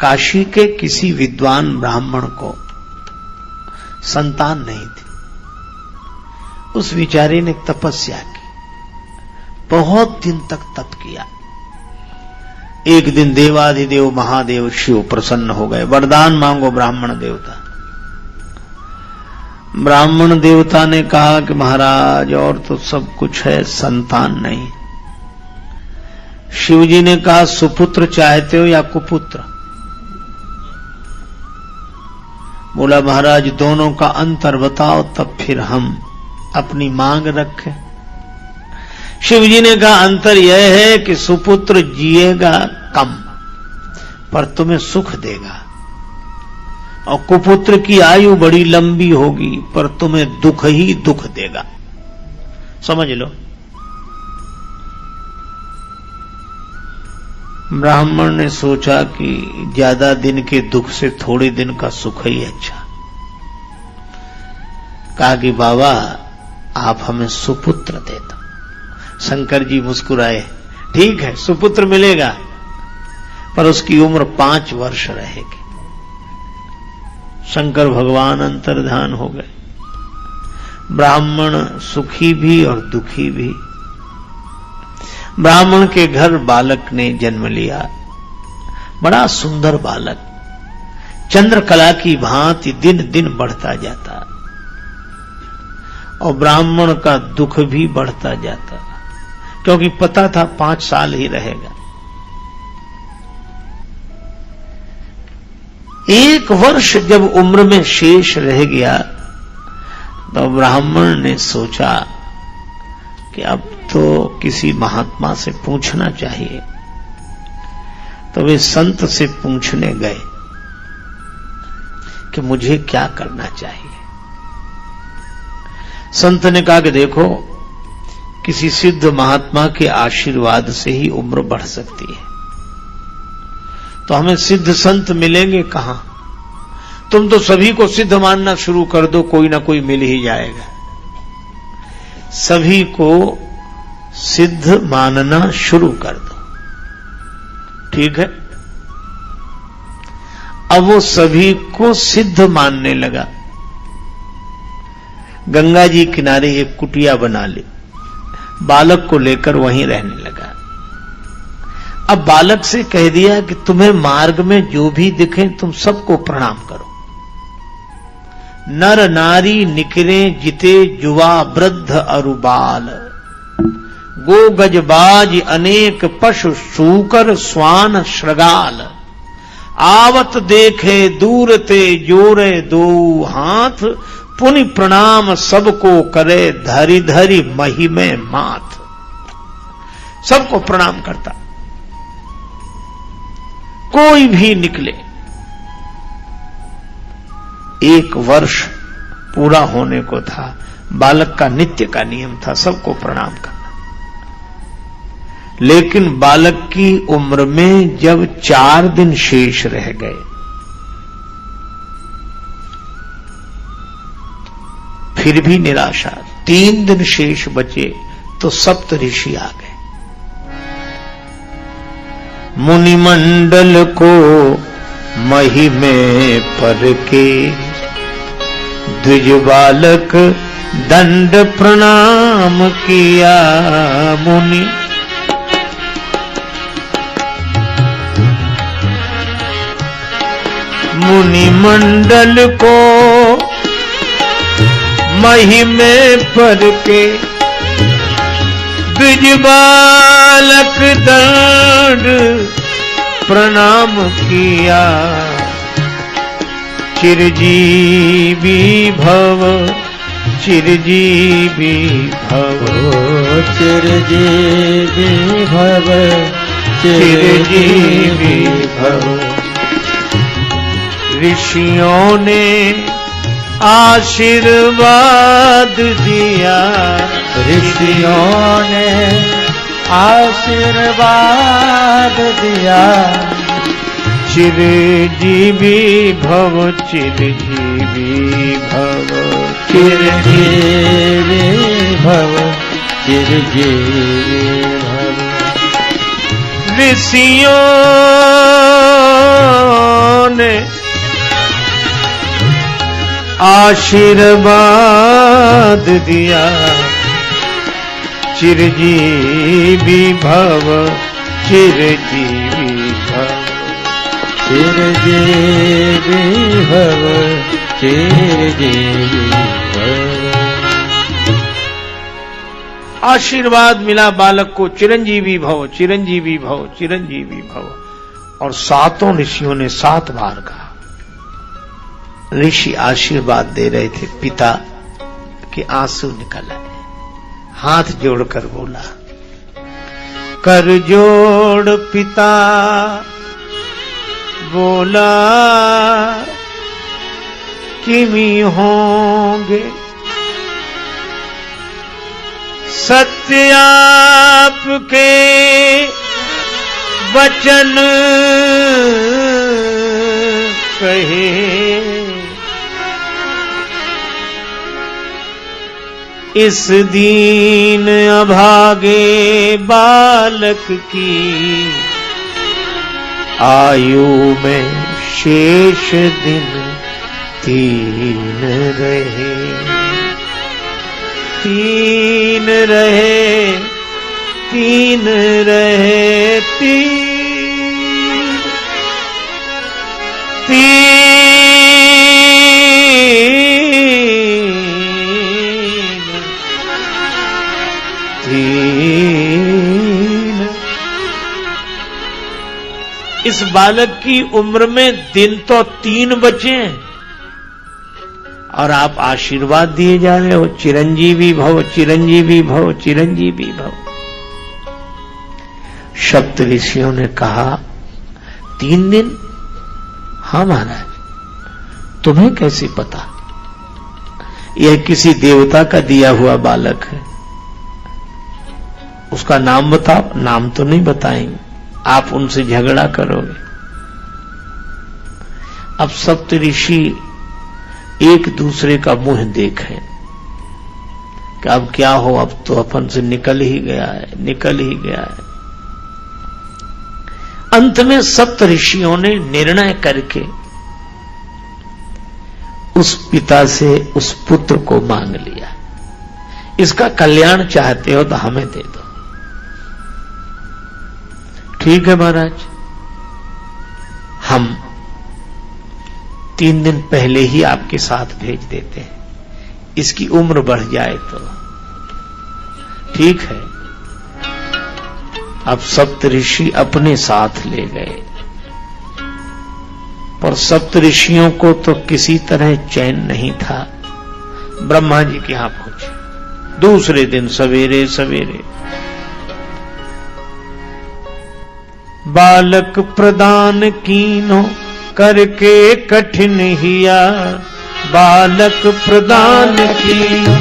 काशी के किसी विद्वान ब्राह्मण को संतान नहीं थी। उस विचारी ने तपस्या की, बहुत दिन तक तप किया। एक दिन देवाधिदेव महादेव शिव प्रसन्न हो गए। वरदान मांगो ब्राह्मण देवता। ब्राह्मण देवता ने कहा कि महाराज और तो सब कुछ है, संतान नहीं। शिव जी ने कहा सुपुत्र चाहते हो या कुपुत्र? बोला महाराज दोनों का अंतर बताओ तब फिर हम अपनी मांग रखें। शिव जी ने कहा अंतर यह है कि सुपुत्र जिएगा कम पर तुम्हें सुख देगा, और कुपुत्र की आयु बड़ी लंबी होगी पर तुम्हें दुख ही दुख देगा। समझ लो। ब्राह्मण ने सोचा कि ज्यादा दिन के दुख से थोड़े दिन का सुख ही अच्छा। कहा कि बाबा आप हमें सुपुत्र दे दो। शंकर जी मुस्कुराए, ठीक है सुपुत्र मिलेगा पर उसकी उम्र 5 वर्ष रहेगी। शंकर भगवान अंतर्धान हो गए। ब्राह्मण सुखी भी और दुखी भी। ब्राह्मण के घर बालक ने जन्म लिया, बड़ा सुंदर बालक, चंद्रकला की भांति दिन दिन बढ़ता जाता, और ब्राह्मण का दुख भी बढ़ता जाता क्योंकि पता था 5 साल ही रहेगा। 1 वर्ष जब उम्र में शेष रह गया तो ब्राह्मण ने सोचा कि अब तो किसी महात्मा से पूछना चाहिए। तो वे संत से पूछने गए कि मुझे क्या करना चाहिए। संत ने कहा कि देखो किसी सिद्ध महात्मा के आशीर्वाद से ही उम्र बढ़ सकती है, तो हमें सिद्ध संत मिलेंगे कहां? तुम तो सभी को सिद्ध मानना शुरू कर दो, कोई ना कोई मिल ही जाएगा। सभी को सिद्ध मानना शुरू कर दो, ठीक है। अब वो सभी को सिद्ध मानने लगा। गंगा जी किनारे एक कुटिया बना ली, बालक को लेकर वहीं रहने लगा। अब बालक से कह दिया कि तुम्हें मार्ग में जो भी दिखे तुम सबको प्रणाम करो। नर नारी निकरे जिते जुवा वृद्ध अरुबाल, गो गजबाज अनेक पशु सूकर स्वान श्रगाल, आवत देखे दूर ते जोरे दो हाथ, पुनि प्रणाम सबको करे धरी धरी महिमे माथ। सबको प्रणाम करता, कोई भी निकले। 1 वर्ष पूरा होने को था। बालक का नित्य का नियम था सबको प्रणाम करना। लेकिन बालक की उम्र में जब 4 दिन शेष रह गए, फिर भी निराशा। 3 दिन शेष बचे तो सप्त ऋषि आ गए। मुनिमंडल को महिमे पर के, द्विज बालक दंड प्रणाम किया। मुनिमंडल को महिमे पर के, द्विज बालक दंड प्रणाम किया। चिरजीवी भव, चिरजीवी भव, चिरजीवी भव, चिरजीवी भव। ऋषियों ने आशीर्वाद दिया, ऋषियों ने आशीर्वाद दिया। चिरजीवी भव, चिरजीवी भव, चिरजीवी भव, चिरजीवी भव। ऋषियों आशीर्वाद दिया, चिरजीवी भव, चिरजीवी भव, चिरजीवी भव, चिरजीवी भव। आशीर्वाद मिला बालक को, चिरंजीवी भव, चिरंजीवी भव, चिरंजीवी भव। और सातों ऋषियों ने 7 बार कहा। ऋषि आशीर्वाद दे रहे थे, पिता के आंसू निकल आए। हाथ जोड़कर बोला, कर जोड़ पिता बोला, किमी होंगे सत्य आपके वचन कहे, इस दीन अभागे बालक की आयु में शेष दिन 3 रहे, 3 रहे, 3 रहे, 3 इस बालक की उम्र में दिन तो 3 बचे हैं और आप आशीर्वाद दिए जा रहे हो, चिरंजीवी भव, चिरंजीवी भव, चिरंजीवी भव। सप्त ऋषियों ने कहा, 3 दिन? हाँ महाराज, तुम्हें कैसे पता? यह किसी देवता का दिया हुआ बालक है, उसका नाम बताओ। नाम तो नहीं बताएंगे, आप उनसे झगड़ा करोगे। अब सप्त ऋषि एक दूसरे का मुंह देखें कि अब क्या हो, अब तो अपन से निकल ही गया है, निकल ही गया है। अंत में सप्त ऋषियों ने निर्णय करके उस पिता से उस पुत्र को मांग लिया, इसका कल्याण चाहते हो तो हमें दे दो। ठीक है महाराज, हम 3 दिन पहले ही आपके साथ भेज देते हैं, इसकी उम्र बढ़ जाए तो। ठीक है। अब सप्त ऋषि अपने साथ ले गए, पर सप्त ऋषियों को तो किसी तरह चैन नहीं था। ब्रह्मा जी के यहां पहुंचे दूसरे दिन सवेरे सवेरे। बालक प्रदान कीनो करके कठिन हिया, बालक प्रदान कीनो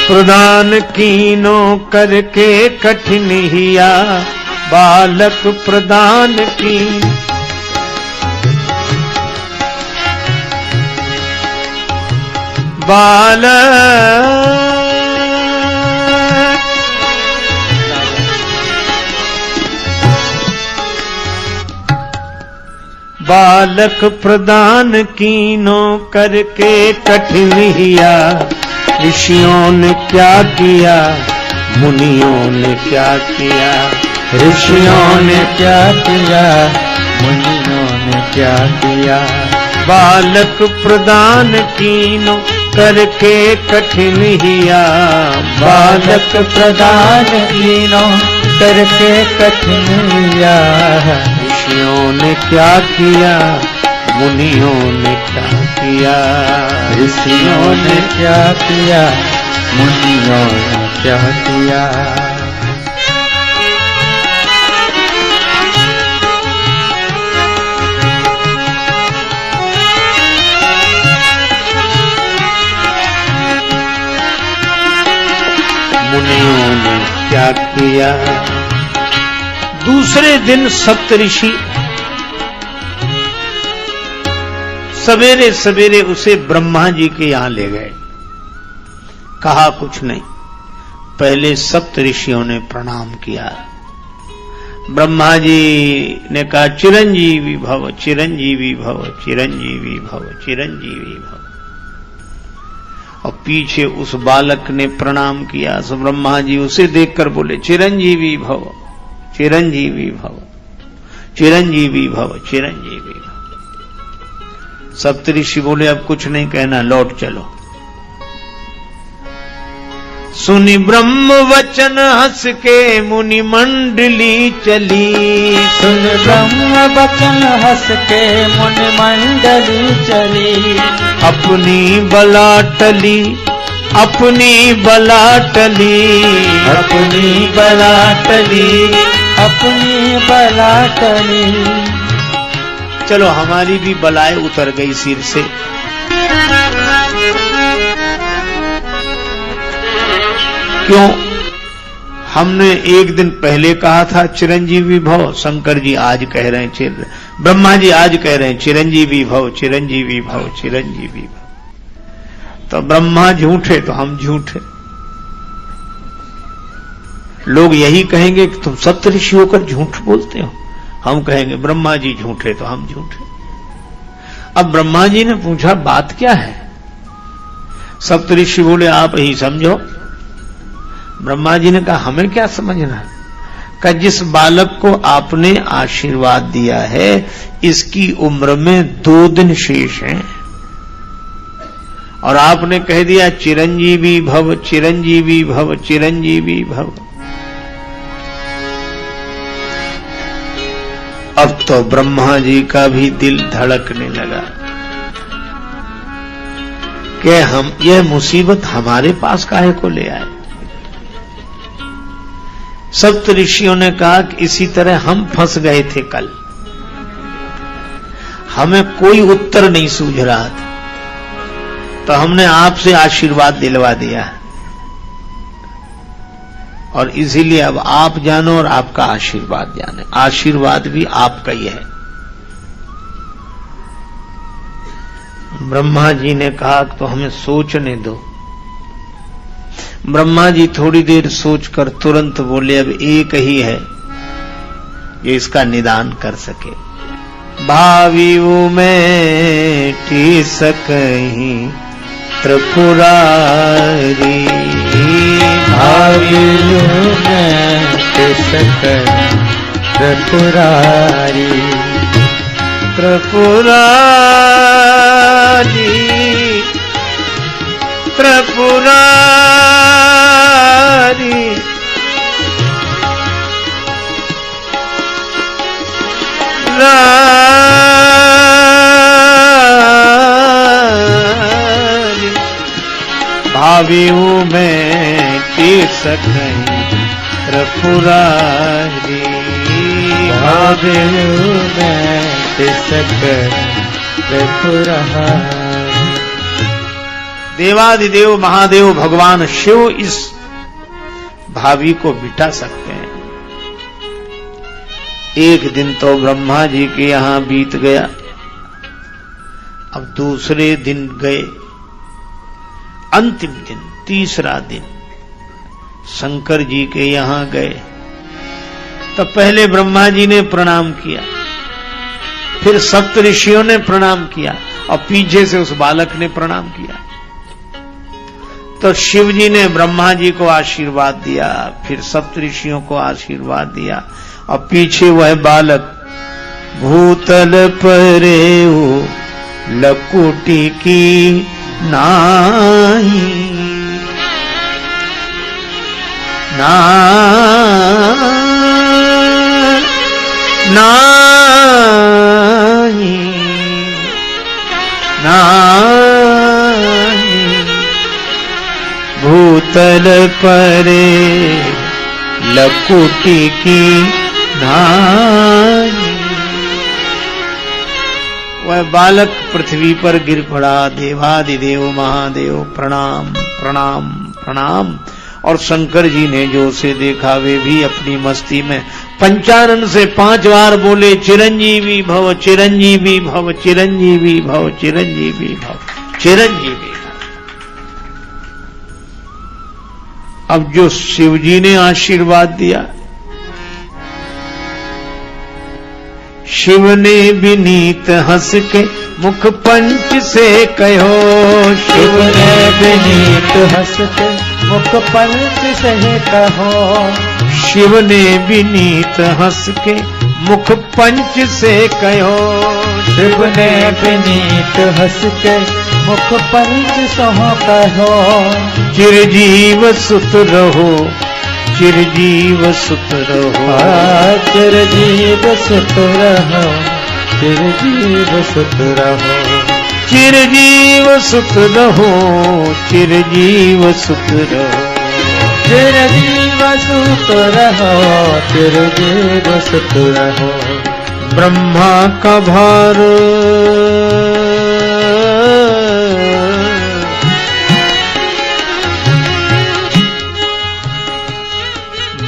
प्रदान कीनो करके कठिन हिया, बालक प्रदान की। बालक प्रदान कीनो करके कठिन हिया, ऋषियों ने क्या किया, मुनियों ने क्या किया, ऋषियों ने क्या किया, मुनियों ने क्या किया। बालक प्रदान कीनो करके कठिन हिया, बालक प्रदान कीनो करके कठिन हिया। ऋषियों ने क्या किया, मुनियों ने क्या किया, ऋषियों ने क्या किया, मुनियों ने क्या किया। मुनियों ने क्या किया। दूसरे दिन सप्तऋषि सवेरे सवेरे उसे ब्रह्मा जी के यहां ले गए। कहा कुछ नहीं, पहले सप्त ऋषियों ने प्रणाम किया। ब्रह्मा जी ने कहा चिरंजीवी भव, चिरंजीवी भव, चिरंजीवी भव, चिरंजीवी भव। और पीछे उस बालक ने प्रणाम किया। सो ब्रह्मा जी उसे देखकर बोले चिरंजीवी भव, चिरंजीवी भव, चिरंजीवी भव, चिरंजीवी भव। सप्तऋषि बोले अब कुछ नहीं कहना, लौट चलो। सुनि ब्रह्म वचन हंस के मुनि मंडली चली। सुन ब्रह्म वचन हंस के मुनि मंडली चली। अपनी बला टली, अपनी बला टली, अपनी बला टली, अपनी बला टली। चलो हमारी भी बलाएं उतर गई सिर से। क्यों? हमने एक दिन पहले कहा था चिरंजीवी भव, शंकर जी आज कह रहे हैं, ब्रह्मा जी आज कह रहे हैं चिरंजीवी भव, चिरंजीवी भव, चिरंजीवी भव। तो ब्रह्मा झूठे तो हम झूठे। लोग यही कहेंगे कि तुम सप्तऋषि होकर झूठ बोलते हो। हम कहेंगे ब्रह्मा जी झूठे तो हम झूठे। अब ब्रह्मा जी ने पूछा बात क्या है? सप्तऋषि बोले आप ही समझो। ब्रह्मा जी ने कहा हमें क्या समझना? कहा जिस बालक को आपने आशीर्वाद दिया है इसकी उम्र में 2 दिन शेष हैं और आपने कह दिया चिरंजीवी भव, चिरंजीवी भव, चिरंजीवी भव। अब तो ब्रह्मा जी का भी दिल धड़कने लगा कि हम यह मुसीबत हमारे पास काहे को ले आए। सप्त ऋषियों ने कहा कि इसी तरह हम फंस गए थे कल, हमें कोई उत्तर नहीं सूझ रहा था तो हमने आपसे आशीर्वाद दिलवा दिया और इसीलिए अब आप जानो और आपका आशीर्वाद जाने। आशीर्वाद भी आपका ही है। ब्रह्मा जी ने कहा तो हमें सोचने दो। ब्रह्मा जी थोड़ी देर सोचकर तुरंत बोले अब एक ही है ये इसका निदान कर सके। भावी में टी सकहीं त्रिपुरारी, भावी में टी सकहीं त्रिपुरारी, त्रिपुरारी, त्रिपुरारी। भावी में टी सकहीं त्रिपुरारी, भावी में टी सकहीं त्रिपुरारी। देवादिदेव महादेव भगवान शिव इस भावी को बिठा सकते हैं। एक दिन तो ब्रह्मा जी के यहां बीत गया। अब दूसरे दिन गए, अंतिम दिन, तीसरा दिन शंकर जी के यहां गए। तो पहले ब्रह्मा जी ने प्रणाम किया, फिर सप्त ऋषियों ने प्रणाम किया और पीछे से उस बालक ने प्रणाम किया। तो शिव जी ने ब्रह्मा जी को आशीर्वाद दिया, फिर सप्त ऋषियों को आशीर्वाद दिया और पीछे वह बालक भूतल परेऊ लकुटी की नाही, भूतल परे लकुटी की नाही। वह बालक पृथ्वी पर गिर पड़ा। देवादिदेव महादेव प्रणाम प्रणाम प्रणाम। और शंकर जी ने जो उसे देखा वे भी अपनी मस्ती में पंचानन से 5 बार बोले चिरंजीवी भव चिरंजीवी भव चिरंजीवी भव चिरंजीवी भव चिरंजीवी भव। अब जो शिव जी ने आशीर्वाद दिया, शिव ने विनीत हंस के मुख पंच से कहो, शिव ने विनीत हंस के मुख पंच से कहो, शिव ने विनीत हंस के मुख पंच से कहो, शिव ने विनीत हंस के मुख पंच से कहो, चिरजीव सुत रहो चिरजीव सुत रहो, चिरजीव सुत रहो, चिरजीव सुत रहो, चिरजीव सुत रहो, चिरजीव सुत रहो, चिरजीव सुत रहो, चिरजीव सुत रहो। ब्रह्मा का भार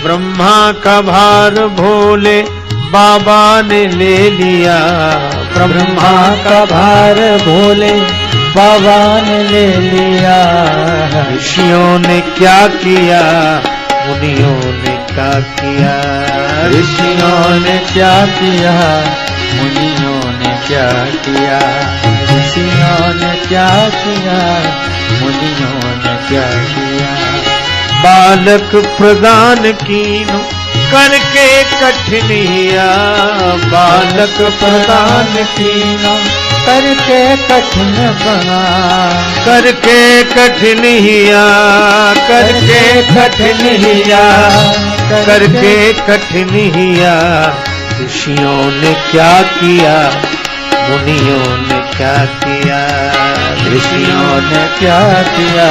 ब्रह्मा का भार भोले बाबा ने ले लिया, ब्रह्मा का भार भोले बाबा ने ले लिया, ऋषियों ने क्या किया मुनियों ने क्या किया, ऋषियों ने क्या किया मुनियों ने क्या किया, ऋषियों ने क्या किया मुनियों ने क्या किया। बालक प्रदान कीनो करके कठिनिया, बालक प्रदान कीनो करके कठिन बना, करके कठिनिया, करके कठिनिया, करके कठिनिया। ऋषियों ने क्या किया मुनियों ने क्या किया, ऋषियों ने क्या किया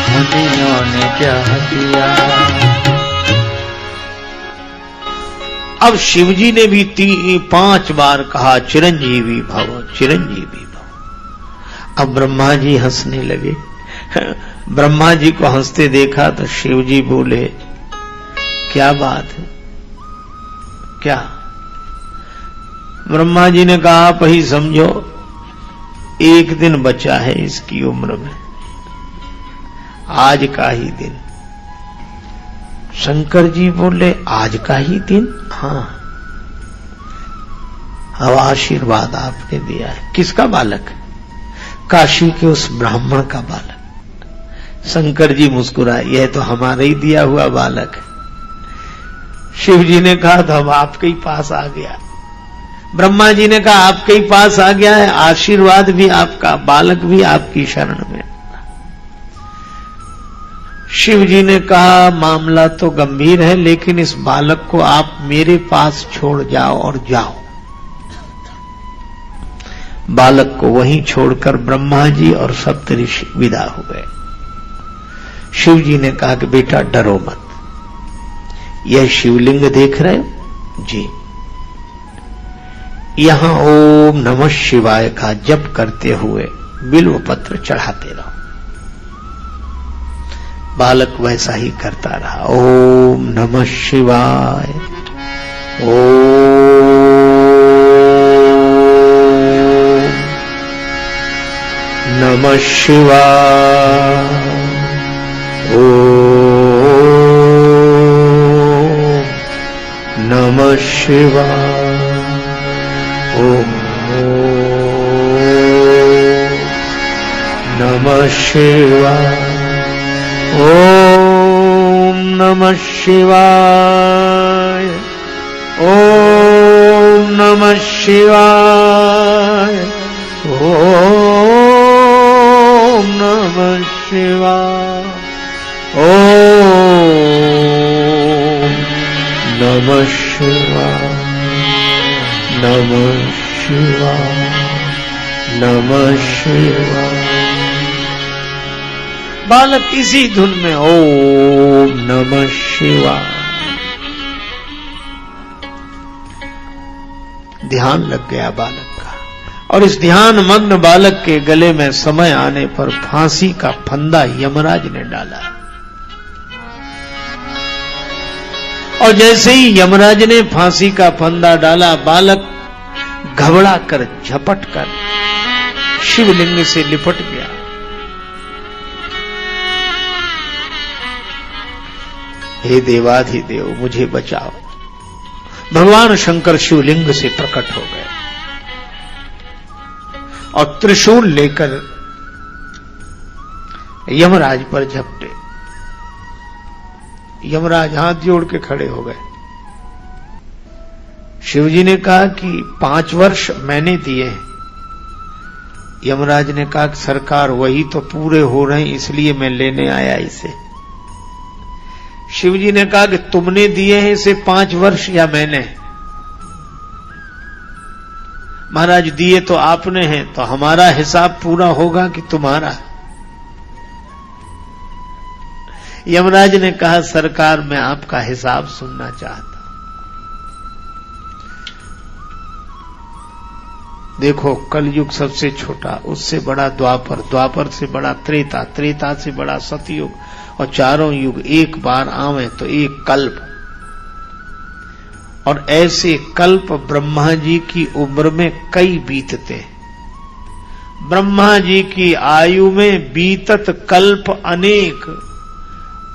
मुनियों ने क्या किया। अब शिवजी ने भी 5 बार कहा चिरंजीवी भव चिरंजीवी भव। अब ब्रह्मा जी हंसने लगे। ब्रह्मा जी को हंसते देखा तो शिवजी बोले क्या बात है क्या? ब्रह्मा जी ने कहा आप ही समझो, 1 दिन बचा है इसकी उम्र में, आज का ही दिन। शंकर जी बोले आज का ही दिन? हाँ। अब आशीर्वाद आपने दिया है। किसका बालक? काशी के उस ब्राह्मण का बालक। शंकर जी मुस्कुराए, यह तो हमारा ही दिया हुआ बालक है। शिव जी ने कहा तो हम आपके ही पास आ गया। ब्रह्मा जी ने कहा आपके ही पास आ गया है, आशीर्वाद भी आपका, बालक भी आपकी शरण में। शिव जी ने कहा मामला तो गंभीर है, लेकिन इस बालक को आप मेरे पास छोड़ जाओ और जाओ। बालक को वहीं छोड़कर ब्रह्मा जी और सप्तऋषि विदा हो गए। शिव जी ने कहा कि बेटा डरो मत, यह शिवलिंग देख रहे हो जी, यहां ओम नमः शिवाय का जप करते हुए बिल्व पत्र चढ़ाते रहो। बालक वैसा ही करता रहा। ओम नमः शिवाय, ओम नमः शिवाय, ओम नमः शिवाय, ओम नमः शिवाय, ओम नमः शिवाय, ओम नमः शिवाय, ओम नमः शिवाय, ओम नमः शिवाय, नमः शिवाय, नमः शिवाय। बालक इसी धुन में ओम नमः शिवाय। ध्यान लग गया बालक का, और इस ध्यान मग्न बालक के गले में समय आने पर फांसी का फंदा यमराज ने डाला। और जैसे ही यमराज ने फांसी का फंदा डाला, बालक घबरा कर झपट कर शिवलिंग से लिपट गया। हे देवाधिदेव मुझे बचाओ। भगवान शंकर शिवलिंग से प्रकट हो गए और त्रिशूल लेकर यमराज पर झपटे। यमराज हाथ जोड़ के खड़े हो गए। शिवजी ने कहा कि 5 वर्ष मैंने दिए हैं। यमराज ने कहा कि सरकार वही तो पूरे हो रहे हैं, इसलिए मैं लेने आया इसे। शिवजी ने कहा कि तुमने दिए हैं इसे 5 वर्ष या मैंने? महाराज दिए तो आपने हैं, तो हमारा हिसाब पूरा होगा कि तुम्हारा? यमराज ने कहा सरकार मैं आपका हिसाब सुनना चाहता। देखो कलयुग सबसे छोटा, उससे बड़ा द्वापर, द्वापर से बड़ा त्रेता, त्रेता से बड़ा सतयुग, और चारों युग एक बार आवे तो एक कल्प। और ऐसे कल्प ब्रह्मा जी की उम्र में कई बीतते। ब्रह्मा जी की आयु में बीतत कल्प अनेक,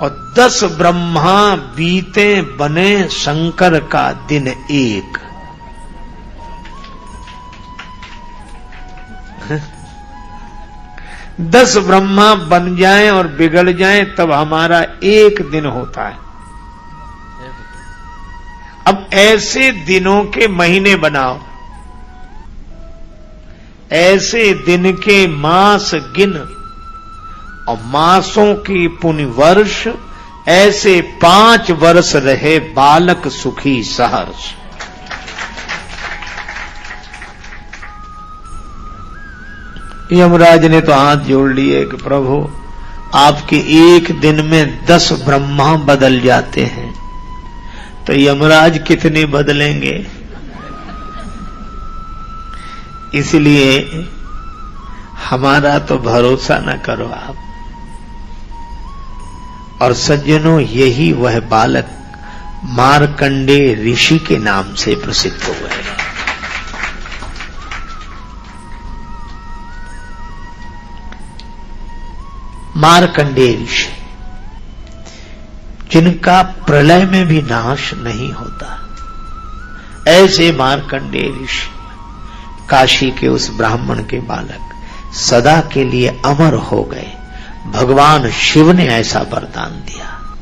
और 10 ब्रह्मा बीते बने शंकर का दिन एक। दस ब्रह्मा बन जाएं और बिगड़ जाएं तब हमारा एक दिन होता है। अब ऐसे दिनों के महीने बनाओ, ऐसे दिन के मास गिन, और मासों की पुण्य वर्ष, ऐसे 5 वर्ष रहे बालक सुखी सहर्ष। यमराज ने तो हाथ जोड़ लिए कि प्रभु आपके एक दिन में 10 ब्रह्मा बदल जाते हैं, तो यमराज कितने बदलेंगे? इसलिए हमारा तो भरोसा न करो आप। और सज्जनों यही वह बालक मार्कंडेय ऋषि के नाम से प्रसिद्ध हो गए। मार्कंडेय ऋषि जिनका प्रलय में भी नाश नहीं होता, ऐसे मार्कंडेय ऋषि काशी के उस ब्राह्मण के बालक सदा के लिए अमर हो गए। भगवान शिव ने ऐसा वरदान दिया।